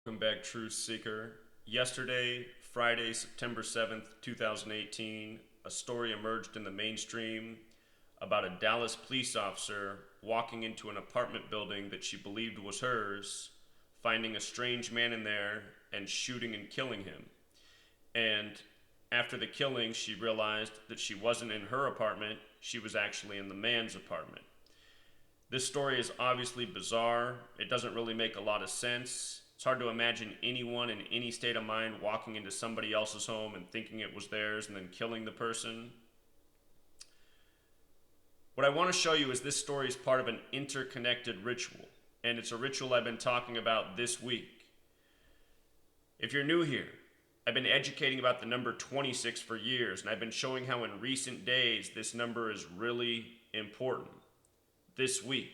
Welcome back, Truth Seeker. Yesterday, Friday, September 7th, 2018, a story emerged in the mainstream about a Dallas police officer walking into an apartment building that she believed was hers, finding a strange man in there, and shooting and killing him. And after the killing, she realized that she wasn't in her apartment, she was actually in the man's apartment. This story is obviously bizarre. It doesn't really make a lot of sense. It's hard to imagine anyone in any state of mind walking into somebody else's home and thinking it was theirs and then killing the person. What I want to show you is this story is part of an interconnected ritual, and it's a ritual I've been talking about this week. If you're new here, I've been educating about the number 26 for years, and I've been showing how in recent days this number is really important. This week,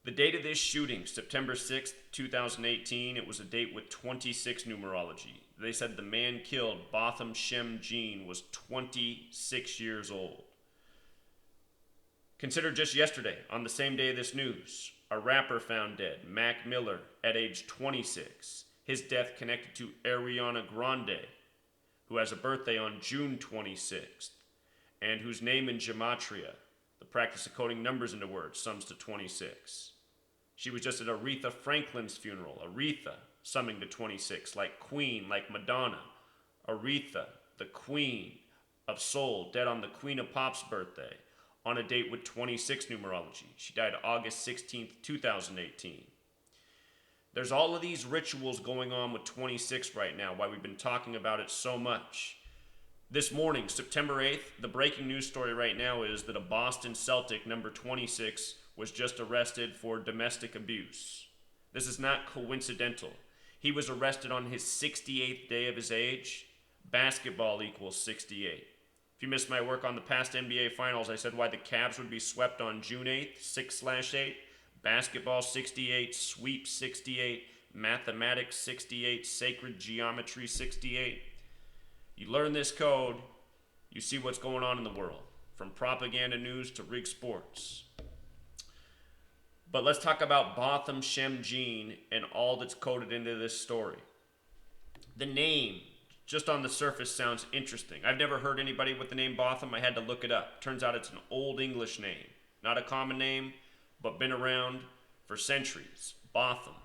the date of this shooting, September 6th, 2018, it was a date with 26 numerology. They said the man killed, Botham Shem Jean, was 26 years old. Consider just yesterday, on the same day of this news, a rapper found dead, Mac Miller, at age 26. His death connected to Ariana Grande, who has a birthday on June 26th, and whose name in Gematria, the practice of coding numbers into words, sums to 26. She was just at Aretha Franklin's funeral. Aretha summing to 26, like Queen, like Madonna. Aretha, the Queen of Soul, dead on the Queen of Pop's birthday, on a date with 26 numerology. She died August 16th, 2018. There's all of these rituals going on with 26 right now, why we've been talking about it so much. This morning, September 8th, the breaking news story right now is that a Boston Celtic, number 26, was just arrested for domestic abuse. This is not coincidental. He was arrested on his 68th day of his age. Basketball equals 68. If you missed my work on the past NBA Finals, I said why the Cavs would be swept on June 8th, 6/8. Basketball 68, sweep 68, mathematics 68, sacred geometry 68. You learn this code, you see what's going on in the world, from propaganda news to rigged sports. But let's talk about Botham Shem Jean and all that's coded into this story. The name, just on the surface, sounds interesting. I've never heard anybody with the name Botham. I had to look it up. Turns out it's an old English name. Not a common name, but been around for centuries. Botham.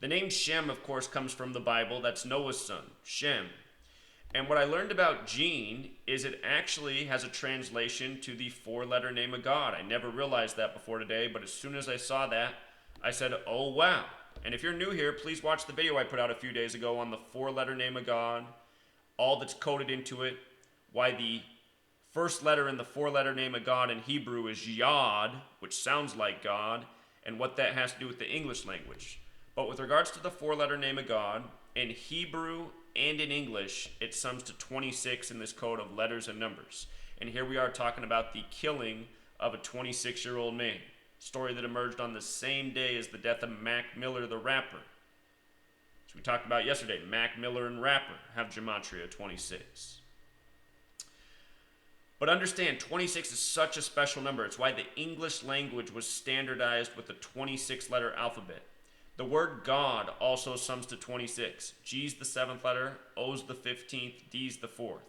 The name Shem, of course, comes from the Bible. That's Noah's son, Shem. And what I learned about Jean is it actually has a translation to the four-letter name of God. I never realized that before today, but as soon as I saw that, I said, oh wow. And if you're new here, please watch the video I put out a few days ago on the four-letter name of God, all that's coded into it, why the first letter in the four-letter name of God in Hebrew is Yod, which sounds like God, and what that has to do with the English language. But with regards to the four-letter name of God, in Hebrew and in English, it sums to 26 in this code of letters and numbers. And here we are talking about the killing of a 26-year-old man. Story that emerged on the same day as the death of Mac Miller, the rapper. As we talked about yesterday, Mac Miller and rapper have Gematria 26. But understand, 26 is such a special number. It's why the English language was standardized with the 26-letter alphabet. The word God also sums to 26. G's the 7th letter, O's the 15th, D's the 4th.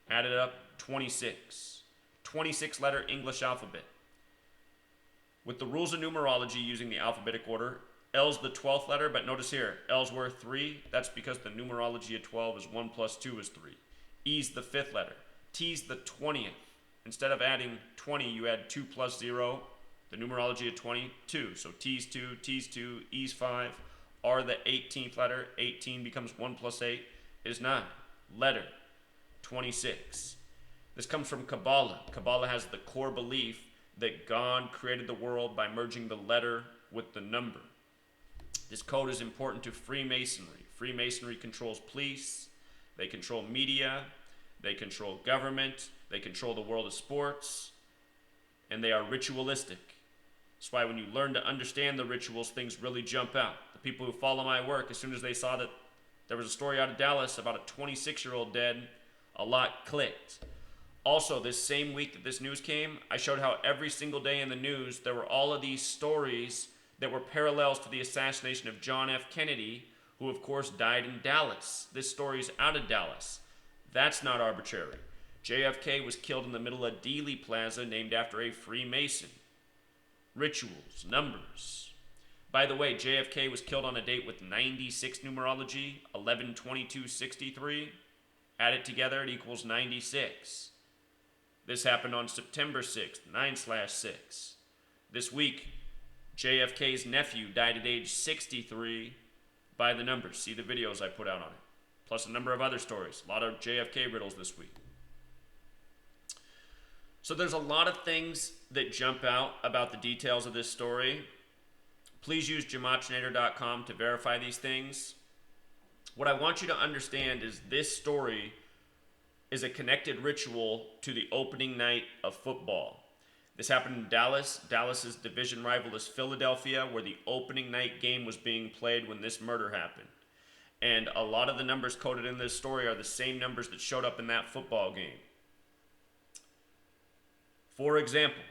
Added up, 26. 26-letter English alphabet. With the rules of numerology using the alphabetic order, L's the 12th letter, but notice here, L's worth 3. That's because the numerology of 12 is 1 plus 2 is 3. E's the 5th letter. T's the 20th. Instead of adding 20, you add 2 plus 0. The numerology of 22. So T's 2, T's 2, E's 5. R the 18th letter. 18 becomes 1 plus 8 is 9. Letter 26. This comes from Kabbalah. Kabbalah has the core belief that God created the world by merging the letter with the number. This code is important to Freemasonry. Freemasonry controls police. They control media. They control government. They control the world of sports. And they are ritualistic. That's why when you learn to understand the rituals, things really jump out. The people who follow my work, as soon as they saw that there was a story out of Dallas about a 26-year-old dead, a lot clicked. Also, this same week that this news came, I showed how every single day in the news, there were all of these stories that were parallels to the assassination of John F. Kennedy, who of course died in Dallas. This story's out of Dallas. That's not arbitrary. JFK was killed in the middle of Dealey Plaza, named after a Freemason. Rituals, numbers. By the way, JFK was killed on a date with 96 numerology, 11/22/63. Add it together, it equals 96. This happened on September 6th, 9/6. This week, JFK's nephew died at age 63 by the numbers. See the videos I put out on it. Plus a number of other stories. A lot of JFK riddles this week. So there's a lot of things that jump out about the details of this story. Please use Gematrinator.com to verify these things. What I want you to understand is this story is a connected ritual to the opening night of football. This happened in Dallas. Dallas's division rival is Philadelphia, where the opening night game was being played when this murder happened. And a lot of the numbers coded in this story are the same numbers that showed up in that football game. For example,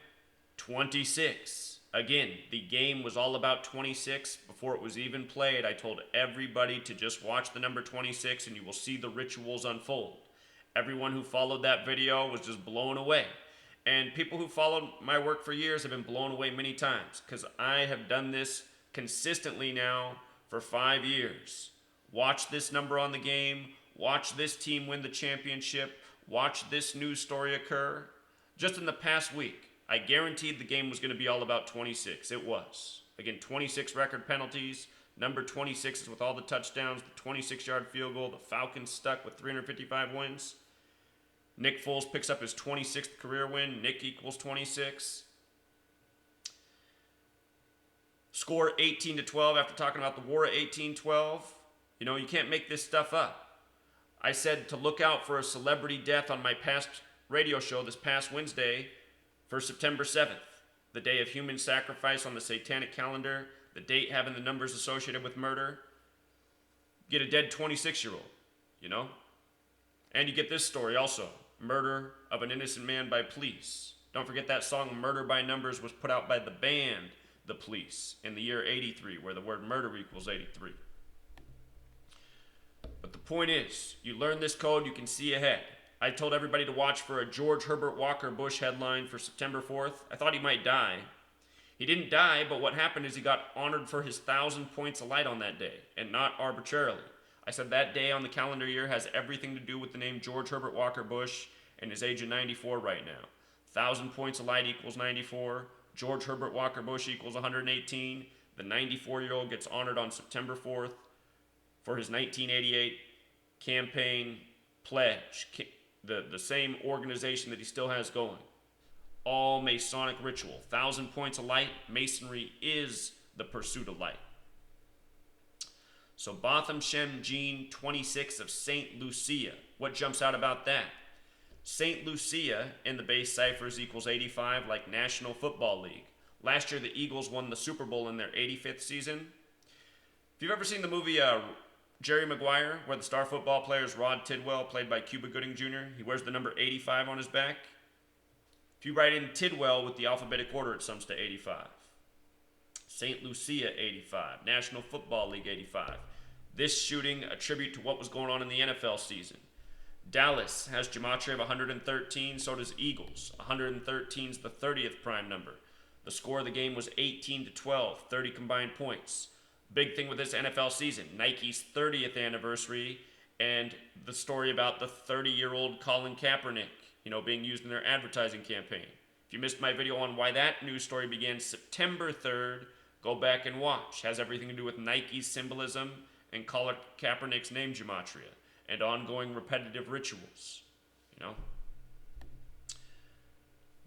26. Again, the game was all about 26. Before it was even played, I told everybody to just watch the number 26 and you will see the rituals unfold. Everyone who followed that video was just blown away. And people who followed my work for years have been blown away many times because I have done this consistently now for 5 years. Watch this number on the game, watch this team win the championship, watch this news story occur. Just in the past week, I guaranteed the game was going to be all about 26. It was. Again, 26 record penalties. Number 26 is with all the touchdowns, the 26-yard field goal. The Falcons stuck with 355 wins. Nick Foles picks up his 26th career win. Nick equals 26. Score 18-12 after talking about the war of 1812. You know, you can't make this stuff up. I said to look out for a celebrity death on my past radio show this past Wednesday for September 7th, the day of human sacrifice on the satanic calendar, the date having the numbers associated with murder. Get a dead 26-year-old, you know? And you get this story also, murder of an innocent man by police. Don't forget that song Murder by Numbers was put out by the band The Police in the year 83, where the word murder equals 83. But the point is, you learn this code, you can see ahead. I told everybody to watch for a George Herbert Walker Bush headline for September 4th. I thought he might die. He didn't die, but what happened is he got honored for his 1,000 points of light on that day, and not arbitrarily. I said that day on the calendar year has everything to do with the name George Herbert Walker Bush and his age of 94 right now. 1,000 points of light equals 94. George Herbert Walker Bush equals 118. The 94-year-old gets honored on September 4th for his 1988 campaign pledge. The same organization that he still has going. All Masonic ritual. 1,000 points of light. Masonry is the pursuit of light. So Botham Shem Jean 26 of St. Lucia. What jumps out about that? St. Lucia in the base ciphers equals 85 like National Football League. Last year the Eagles won the Super Bowl in their 85th season. If you've ever seen the movie Jerry Maguire, where the star football player is Rod Tidwell, played by Cuba Gooding Jr. He wears the number 85 on his back. If you write in Tidwell with the alphabetic order, it sums to 85. St. Lucia, 85. National Football League, 85. This shooting a tribute to what was going on in the NFL season. Dallas has Gematria of 113, so does Eagles. 113 is the 30th prime number. The score of the game was 18-12, 30 combined points. Big thing with this NFL season, Nike's 30th anniversary and the story about the 30-year-old Colin Kaepernick, being used in their advertising campaign. If you missed my video on why that news story began September 3rd, go back and watch. It has everything to do with Nike's symbolism and Colin Kaepernick's name Gematria and ongoing repetitive rituals, A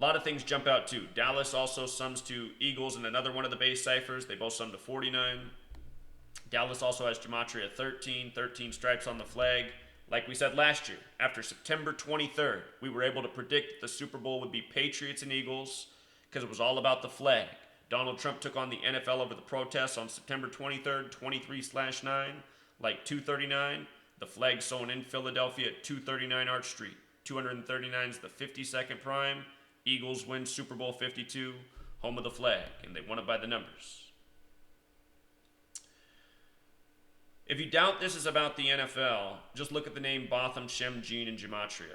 lot of things jump out too. Dallas also sums to Eagles in another one of the base ciphers. They both sum to 49. Dallas also has Gematria 13, 13 stripes on the flag. Like we said last year, after September 23rd, we were able to predict that the Super Bowl would be Patriots and Eagles because it was all about the flag. Donald Trump took on the NFL over the protests on September 23rd, 23/9, like 239. The flag sewn in Philadelphia at 239 Arch Street. 239 is the 52nd prime. Eagles win Super Bowl 52, home of the flag, and they won it by the numbers. If you doubt this is about the NFL, just look at the name Botham Shem Jean in Gematria.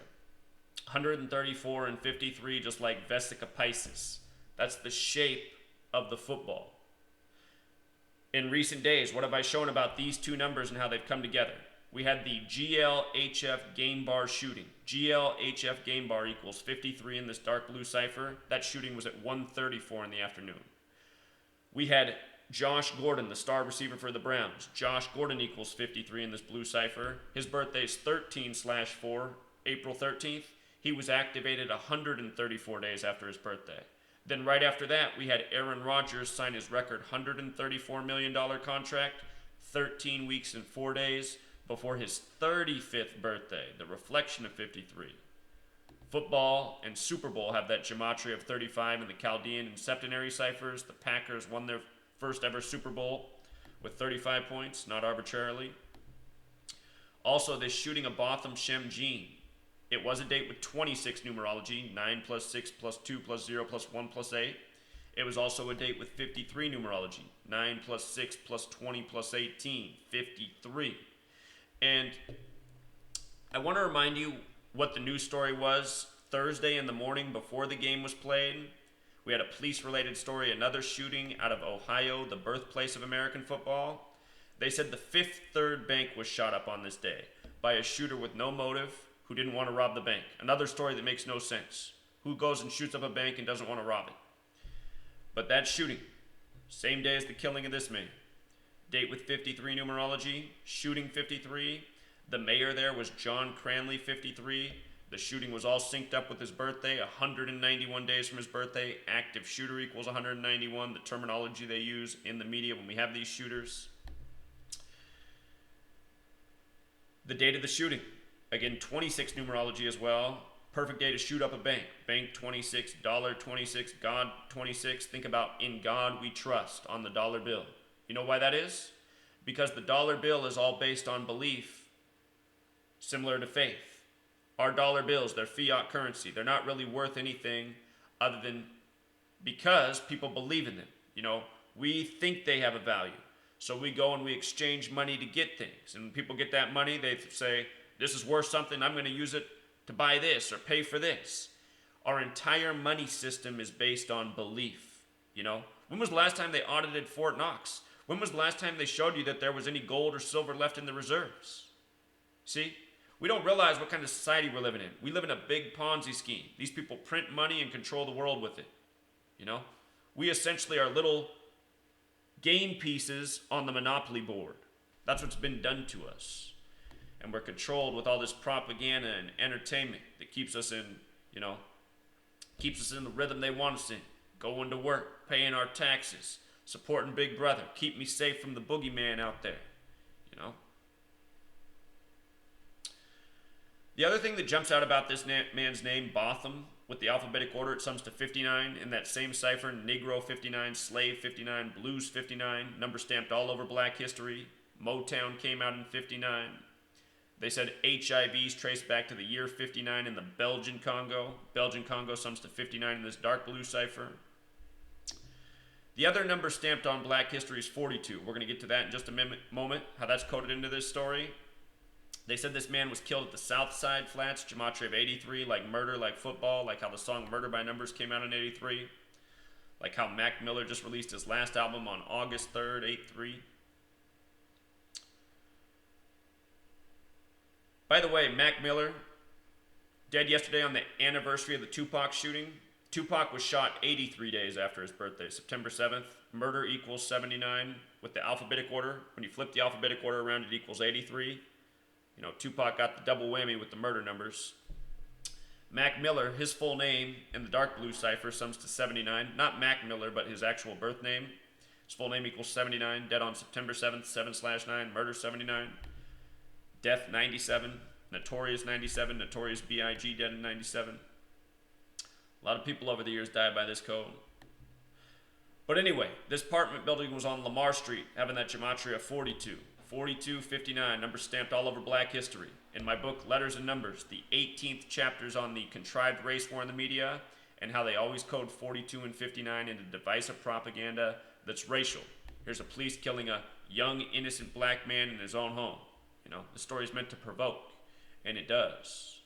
134 and 53, just like Vesica Pisces. That's the shape of the football. In recent days, what have I shown about these two numbers and how they've come together? We had the GLHF game bar shooting. GLHF game bar equals 53 in this dark blue cipher. That shooting was at 1:34 in the afternoon. We had Josh Gordon, the star receiver for the Browns. Josh Gordon equals 53 in this blue cipher. His birthday is 13/4, April 13th. He was activated 134 days after his birthday. Then right after that, we had Aaron Rodgers sign his record $134 million contract, 13 weeks and 4 days before his 35th birthday, the reflection of 53. Football and Super Bowl have that gematria of 35 in the Chaldean and septenary ciphers. The Packers won their first ever Super Bowl with 35 points, not arbitrarily. Also, this shooting of Botham Shem Jean. It was a date with 26 numerology, 9 plus 6 plus 2 plus 0 plus 1 plus 8. It was also a date with 53 numerology, 9 plus 6 plus 20 plus 18, 53. And I want to remind you what the news story was Thursday in the morning before the game was played. We had a police-related story, another shooting out of Ohio, the birthplace of American football. They said the Fifth Third Bank was shot up on this day by a shooter with no motive who didn't want to rob the bank. Another story that makes no sense. Who goes and shoots up a bank and doesn't want to rob it? But that shooting, same day as the killing of this man. Date with 53 numerology, shooting 53. The mayor there was John Cranley, 53. The shooting was all synced up with his birthday, 191 days from his birthday. Active shooter equals 191, the terminology they use in the media when we have these shooters. The date of the shooting, again, 26 numerology as well. Perfect day to shoot up a bank. Bank 26, dollar 26, God 26. Think about in God we trust on the dollar bill. You know why that is? Because the dollar bill is all based on belief, similar to faith. Our dollar bills, they're fiat currency. They're not really worth anything other than because people believe in them. You know, we think they have a value. So we go and we exchange money to get things. And when people get that money, they say, this is worth something, I'm going to use it to buy this or pay for this. Our entire money system is based on belief, you know. When was the last time they audited Fort Knox? When was the last time they showed you that there was any gold or silver left in the reserves? See? We don't realize what kind of society we're living in. We live in a big Ponzi scheme. These people print money and control the world with it, you know. We essentially are little game pieces on the Monopoly board. That's what's been done to us. And we're controlled with all this propaganda and entertainment that keeps us in, you know, keeps us in the rhythm they want us in. Going to work, paying our taxes, supporting Big Brother, keep me safe from the boogeyman out there, you know. The other thing that jumps out about this man's name, Botham, with the alphabetic order, it sums to 59. In that same cipher, Negro 59, Slave 59, Blues 59, number stamped all over Black history. Motown came out in 59. They said HIVs traced back to the year 59 in the Belgian Congo. Belgian Congo sums to 59 in this dark blue cipher. The other number stamped on Black history is 42. We're going to get to that in just a moment, how that's coded into this story. They said this man was killed at the South Side Flats, gematria of 83, like murder, like football, like how the song Murder by Numbers came out in 83, like how Mac Miller just released his last album on August 3rd, 83. By the way, Mac Miller, dead yesterday on the anniversary of the Tupac shooting. Tupac was shot 83 days after his birthday, September 7th. Murder equals 79 with the alphabetic order. When you flip the alphabetic order around, it equals 83. You know, Tupac got the double whammy with the murder numbers. Mac Miller, his full name in the dark blue cipher sums to 79. Not Mac Miller, but his actual birth name. His full name equals 79. Dead on September 7th, 7/9. Murder 79. Death 97. Notorious 97. Notorious B.I.G. dead in 97. A lot of people over the years died by this code. But anyway, this apartment building was on Lamar Street, having that gematria of 42. 4259, numbers stamped all over Black history. In my book, Letters and Numbers, the 18th chapters on the contrived race war in the media and how they always code 42 and 59 into divisive propaganda that's racial. Here's a police killing a young, innocent black man in his own home. You know, the story is meant to provoke, and it does.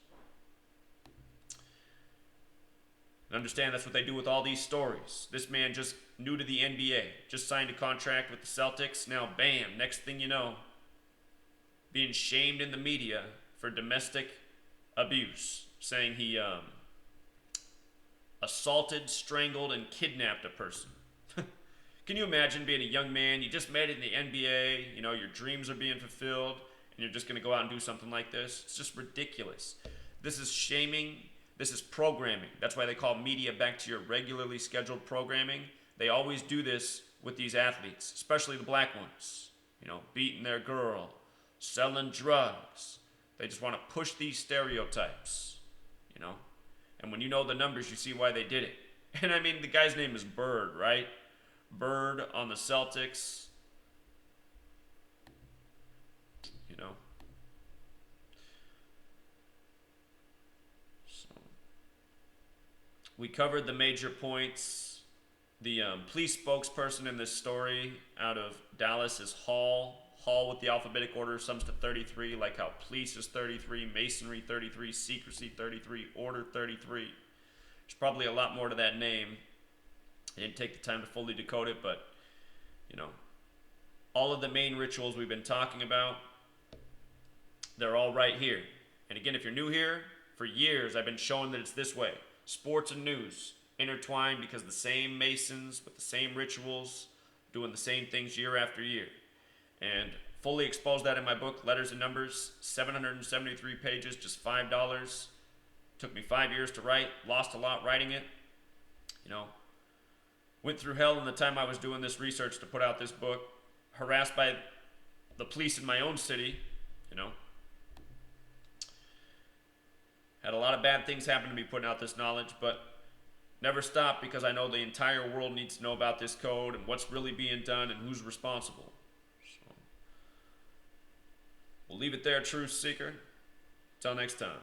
And understand that's what they do with all these stories. This man just new to the NBA, just signed a contract with the Celtics. Now, bam, next thing you know, being shamed in the media for domestic abuse, saying he assaulted, strangled, and kidnapped a person. Can you imagine being a young man, you just made it in the NBA, you know, your dreams are being fulfilled, and you're just going to go out and do something like this? It's just ridiculous. This is shaming. This is programming. That's why they call media back to your regularly scheduled programming. They always do this with these athletes, especially the black ones. You know, beating their girl, selling drugs. They just want to push these stereotypes, you know. And when you know the numbers, you see why they did it. And I mean, the guy's name is Bird, right? Bird on the Celtics. You know. So we covered the major points. The police spokesperson in this story out of Dallas is Hall. Hall with the alphabetic order sums to 33, like how police is 33, masonry 33, secrecy 33, order 33. There's probably a lot more to that name. I didn't take the time to fully decode it, but, you know, all of the main rituals we've been talking about, they're all right here. And again, if you're new here, for years I've been showing that it's this way. Sports and news intertwined because the same Masons with the same rituals doing the same things year after year. And fully exposed that in my book, Letters and Numbers, 773 pages, just $5. Took me 5 years to write, lost a lot writing it. You know, went through hell in the time I was doing this research to put out this book, harassed by the police in my own city, you know. Had a lot of bad things happen to me putting out this knowledge, but never stopped because I know the entire world needs to know about this code and what's really being done and who's responsible. So, we'll leave it there, Truth Seeker. Till next time.